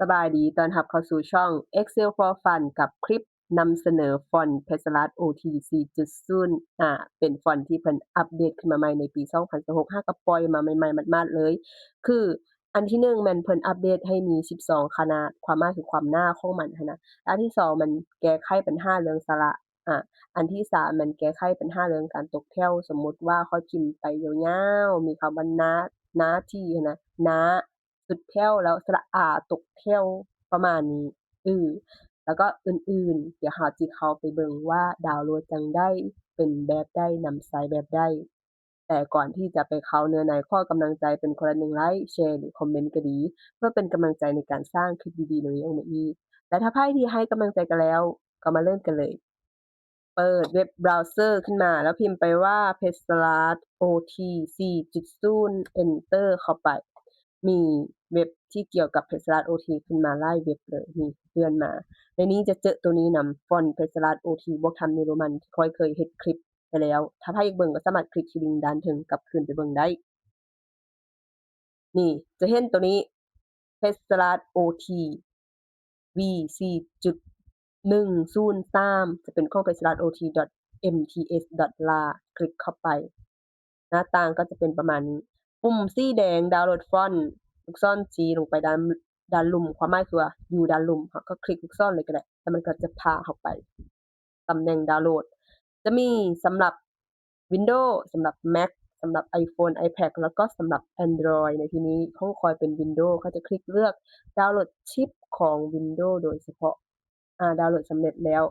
สบายดีต้อนรับเข้าสู่ช่อง Excel for Fun กับคลิปนำเสนอฟอนต์ Pencilart OT 4.0เป็นฟอนต์ที่เพิ่นอัปเดตขึ้นมาใหม่ในปี2026เราก็ปล่อยมาใหม่ๆหมาดๆเลย คืออันที่1แม่นเพิ่นอัปเดตให้มี12ขนาดความหมายคือความหน้าของมันหั้นนะอันที่2มันแก้ไขปัญหาเรื่องสระอาอันที่3มันแก้ไขปัญหาเรื่องการตกแถวสมมุติว่าเราพิมพ์ไปยาวๆมีคำว่าน้าที่หั้นนะน้า สุดแถวแล้วสระอาตกแถวประมาณนี้แล้วก็อื่นๆเดี๋ยวเราจิเข้าไปเบิ่งว่าดาวน์โหลดจั่งใดเป็นแบบใดนำใช้แบบใดแต่ก่อนที่จะไปเข้าเนื้อในขอกำลังใจเป็นคนละ1ไลก์แชร์หรือคอมเมนต์ก็ดีเพื่อเป็นกำลังใจในการสร้างคลิปดีๆแบบนี้ออกมาอีกและถ้าไผที่ให้กำลังใจกันแล้วก็มาเริ่มกันเลยเปิดเว็บเบราว์เซอร์ขึ้นมาแล้วพิมพ์ไปว่า Pencilart OT 4.0 Enter เข้าไป มีเว็บที่เกี่ยวกับ Pencilart OT ขึ้นมาหลายเว็บเลยนี่เลื่อนมาในนี้จะเจอตัวนี้นำฟอนต์ Pencilart OT บวกทำ Neuroman ที่ข้อยเคยเฮ็ดคลิปไปแล้วถ้าไผอยากเบิ่งก็สามารถคลิกที่ลิงก์ด้านเทิงกลับคืนไปเบิ่งได้นี่จะเห็นตัวนี้ Pencilart OT v4.103 จะเป็นของ pencilart.ot.mts.la คลิกเข้าไปหน้าต่างก็จะเป็นประมาณนี้ปุ่มสีแดงดาวน์โหลดฟอนต์ลูกศรชี้ลงไปด้านลุ่มความหมายคือว่าอยู่ด้านลุ่มเราก็คลิกลูกศรเลยก็ได้แล้วมันก็จะพาเราไปตำแหน่งดาวน์โหลดจะมีสำหรับ Windows สำหรับ Mac สำหรับ iPhone iPad แล้วก็สำหรับ Android ในที่นี้ของข้อยเป็น Windows เขาจะคลิกเลือกดาวน์โหลดชิปของ Windows โดยเฉพาะดาวน์โหลดสำเร็จแล้ว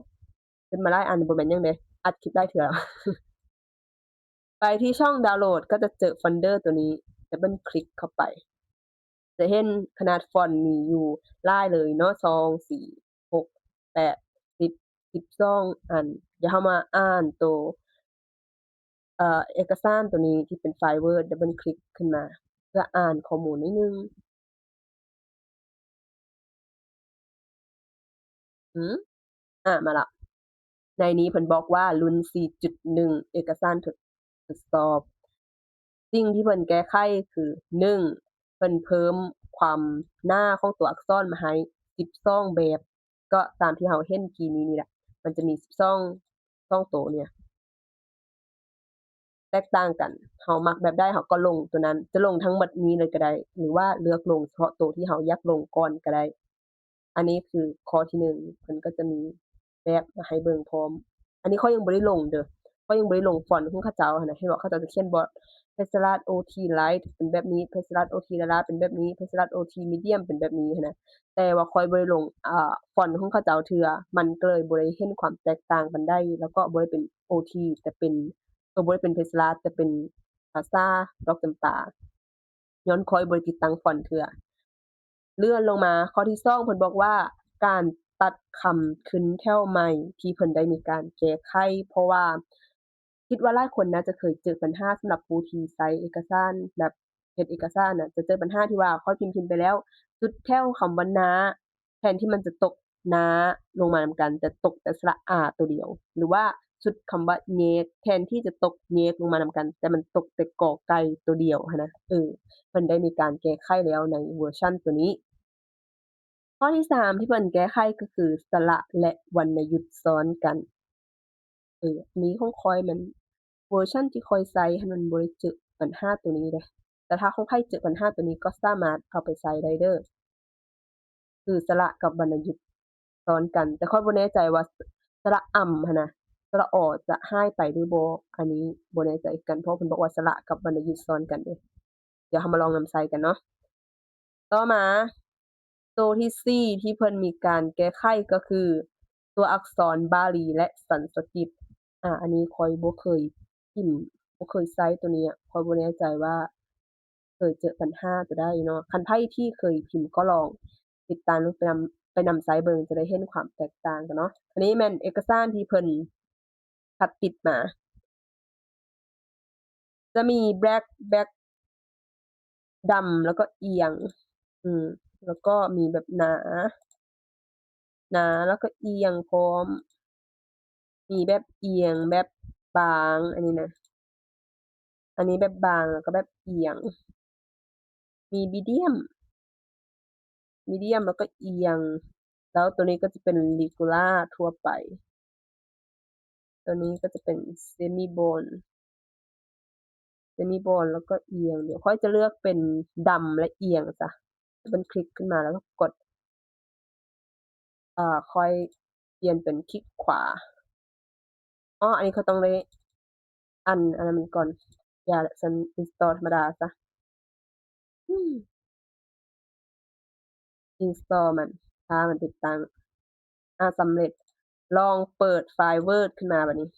ขึ้นมาหลายอันบ่แม่นหยังเดะอัดคลิปหลายเทื่อ ไปที่ช่องดาวน์โหลดก็จะเจอโฟลเดอร์ตัวนี้ดับเบิลคลิกเข้าไปจะเห็นขนาดฟอนต์มีอยู่หลายเลยเนาะ2 4 6 8 10 12อันเดี๋ยวเรามาอ่านตัวเอกสารตัวนี้ที่เป็นไฟล์ Word ดับเบิลคลิกขึ้นมาเพื่ออ่านข้อมูลนิดหนึ่งหือมาแล้วในนี้เพิ่นบอกว่ารุ่น 4.1 เอกสารทดสอบสิ่งที่เพิ่นแก้ไขคือ1เพิ่นเพิ่มความหน้าของตัวอักษรมาให้12แบบก็ตามที่เราเห็นกี้นี้นี่แหละมันจะมี12ตัวเนี่ยแตกต่างกันเรามักแบบใดเราก็ลงตัวนั้นจะลงทั้งหมดนี้เลยก็ได้หรือว่าเลือกลงเฉพาะตัวที่เราอยากลงก่อนก็ได้อันนี้คือข้อที่1เพิ่นก็จะมีแบบมาให้เบิ่งพร้อมอันนี้ข้อยยังบ่ได้ลงเด้อข้อยยังบ่ได้ลงฟอนต์ของเขาเจ้าหั้นน่ะเห็นว่าเขาเจ้าจะเขียนบ่ Pencilart OT Lite เป็นแบบนี้ Pencilart OT Lala เป็นแบบนี้ Pencilart OT Medium เป็นแบบนี้หั้นนะแต่ว่าข้อยบ่ได้ลงฟอนต์ของเขาเจ้าเทื่อมันก็เลยบ่ได้เห็นความแตกต่างปานใดแล้วก็บ่ได้เป็น OT แต่เป็นบ่ได้เป็น Pencilart แต่เป็นภาษาดอกจำปาย้อนข้อยบ่ได้ติดตั้งฟอนต์เทื่อ เลื่อนลงมาข้อที่2เพิ่นบอกว่าการตัดคำขึ้นแถวใหม่ที่เพิ่นได้มีการแก้ไขเพราะว่าคิดว่าหลายคนน่าจะเคยเจอปัญหาสำหรับผู้ที่ใช้เอกสารแบบเฮ็ดเอกสารน่ะจะเจอปัญหาที่ว่าพอพิมพ์ไปแล้วจุดแถวคำว่าน้าแทนที่มันจะตกน้าลงมานำกันแต่ตกแต่สระอาตัวเดียวหรือว่าชุดคำว่าแยกแทนที่จะตกแยกลงมานำกันแต่มันตกแต่กอไก่ตัวเดียวหั้นนะเพิ่นได้มีการแก้ไขแล้วในเวอร์ชันตัวนี้ข้อที่3ที่เพิ่นแก้ไขก็คือสระและวรรณยุกต์ซ้อนกันอันนี้ของข้อยมันเวอร์ชันที่ข้อยใช้มันบ่ได้เจอปัญหาตัวนี้เดะแต่ถ้าของไผเจอปัญหาตัวนี้ก็สามารถเอาไปใช้ได้เด้อคือสระกับวรรณยุกต์ซ้อนกันแต่ข้อยบ่แน่ใจว่าสระอั่ำหั้นนะสระอจะหายไปหรือบ่อันนี้บ่แน่ใจคือกันเพราะเพิ่นบอกว่าสระกับวรรณยุกต์ซ้อนกันเดะเดี๋ยวเรามาลองนำใช้กันเนาะต่อมาตัวที่4ที่เพิ่นมีการแก้ไขก็คือตัวอักษรบาลีและสันสกฤตอันนี้ข้อยบ่เคยพิมพ์บ่เคยใช้ตัวนี้อะข้อยบ่แน่ใจว่าเคยเจอปัญหาตัวใดเนาะคันไผที่เคยพิมพ์ก็ลองติดตามลงไปนำใช้เบิ่งจะได้เห็นความแตกต่างกันเนาะอันนี้แม่นเอกสารที่เพิ่นคัดติดมาจะมี black ดำแล้วก็เอียงอืมแล้วก็มีแบบหนาแล้วก็เอียงพร้อมมีแบบเอียงแบบบางอันนี้นะอันนี้แบบบางแล้วก็แบบเอียงมี medium medium แล้วก็เอียง แล้วตัวนี้ก็จะเป็น regular ทั่วไป ตัวนี้ก็จะเป็น semi bone semi bone แล้วก็เอียง เดี๋ยวค่อยจะเลือกเป็นดำและเอียงจ้ะมันคลิกขึ้นมาแล้วก็กดค่อยเปลี่ยนเป็นคลิกขวา อ้อ อันนี้เขาต้องได้อันนั้นมันก่อน อย่าแหละฉัน install ธรรมดาซะอืม install มัน ถ้ามันติดตั้ง สำเร็จ ลองเปิดไฟล์ Word ขึ้นมาบัดนี้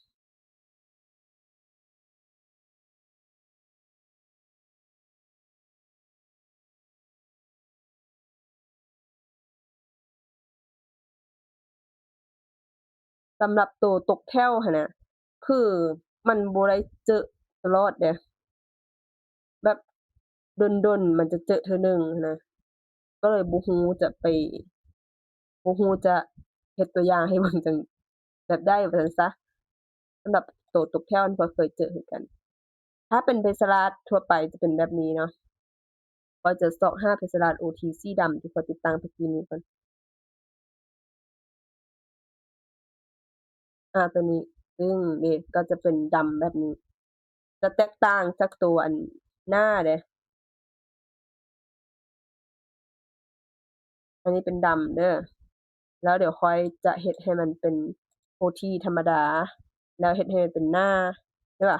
สำหรับตัวตกแถวหั้นน่ะคือมันบ่ได้เจอตลอดเดะแบบดนๆมันจะเจอเทื่อหนึ่งหั้นนะก็เลยบ่ฮู้จะไปบ่ฮู้จะเฮ็ดตัวอย่างให้เบิ่งจั่งแบบใดว่าซั่นซะสำหรับตัวตกแถวนี่บ่เคยเจอคือกัน ถ้าเป็นเพชรราชทั่วไปจะเป็นแบบนี้เนาะก็จะเซาะหาเพชรราช OT สีดำที่ข้อยติดตั้งตะกี้นี้ก่อนตัวนี้ซึ่งนี่ก็จะเป็นดำแบบนี้จะแตกต่างจากตัวอันหน้าเดะ อันนี้เป็นดำเด้อแล้วเดี๋ยวค่อยจะเฮ็ดให้มันเป็น OT ธรรมดา แล้วเฮ็ดให้มันเป็นหน้าใช่เปล่า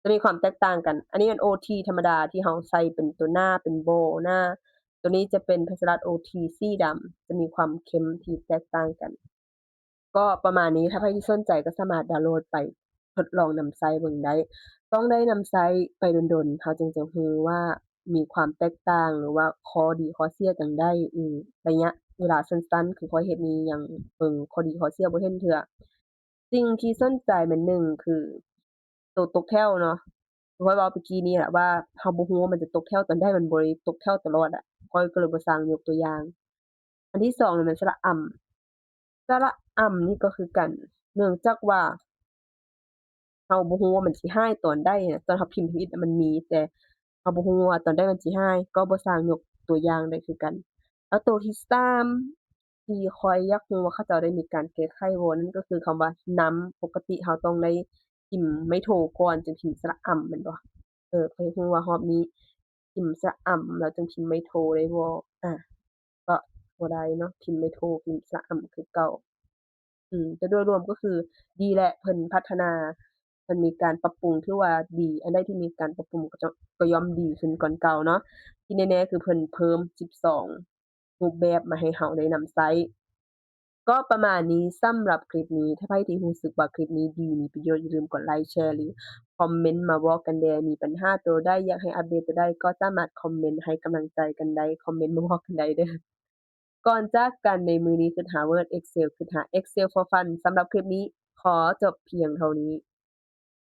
จะมีความแตกต่างกัน อันนี้มัน OT ธรรมดาที่เราใส่เป็นตัวหน้าเป็นโบว์หน้า ตัวนี้จะเป็น Pastel OT สีดำ จะมีความเข้มที่แตกต่างกัน ก็ประมาณนี้ถ้าใครที่สนใจก็สามารถดาวน์โหลดไปทดลองนำใช้เบิ่งได้ต้องได้นำใช้ไปดนๆเขาจึงจะรู้ว่ามีความแตกต่างหรือว่าข้อดีข้อเสียจั่งใดระยะเวลาสั้นๆคือข้อยเฮ็ดนี่ยังเบิ่งข้อดีข้อเสียบ่เห็นเทื่อสิ่งที่สนใจแม่น1คือตัวตกแถวเนาะที่ข้อยเว้าเมื่อกี้นี้แหละว่าเราบ่รู้ว่ามันจะตกแถวตอนใดมันบ่ได้ตกแถวตลอดอะข้อยก็เลยบ่สร้างยกตัวอย่างอันที่2นี่มันสระอ่ำ สระอ่ำนี่ก็คือกันเนื่องจากว่าเราบ่ฮู้ว่ามันสิร้ายตอนใดอะตอนเราพิมพ์ทวิตอะมันมีแต่เราบ่ฮู้ว่าตอนใดมันสิร้ายก็บ่สามารถยกตัวอย่างได้คือกันแล้วตัวที่3ที่ข้อยอยากรู้ว่าเขาเจ้าได้มีการแก้ไขบ่นั่นก็คือคำว่านำปกติเราต้องได้พิมพ์ไม้โทก่อนจึงพิมพ์สระอ่ำแม่นบ่ข้อยอยากรู้ว่ารอบนี้พิมพ์สระอ่ำแล้วจึงพิมพ์ไม้โทได้บ่อาก็บ่ได้เนาะพิมพ์ไม้โทพิมพ์สระอ่ำคือเก่า แต่โดยรวมก็คือดีแหละเพิ่นพัฒนาเพิ่นมีการปรับปรุงถือว่าดีอันใดที่มีการปรับปรุงก็ย่อมดีขึ้นกว่าเก่าเนาะที่แน่ๆคือเพิ่นเพิ่ม12รูปแบบมาให้เราได้นำใช้ก็ประมาณนี้สำหรับคลิปนี้ถ้าไผที่รู้สึกว่าคลิปนี้ดีมีประโยชน์อย่าลืมกดไลก์แชร์หรือคอมเมนต์มาเว้ากันแหน่มีปัญหาตัวใดอยากให้อัปเดตตัวใดก็สามารถคอมเมนต์ให้กำลังใจกันได้คอมเมนต์มาเว้ากันได้เด้อ ก่อนจากกันในมื้อนี้คิดหา Word Excel คิดหา Excel for Fun สำหรับคลิปนี้ขอจบเพียงเท่านี้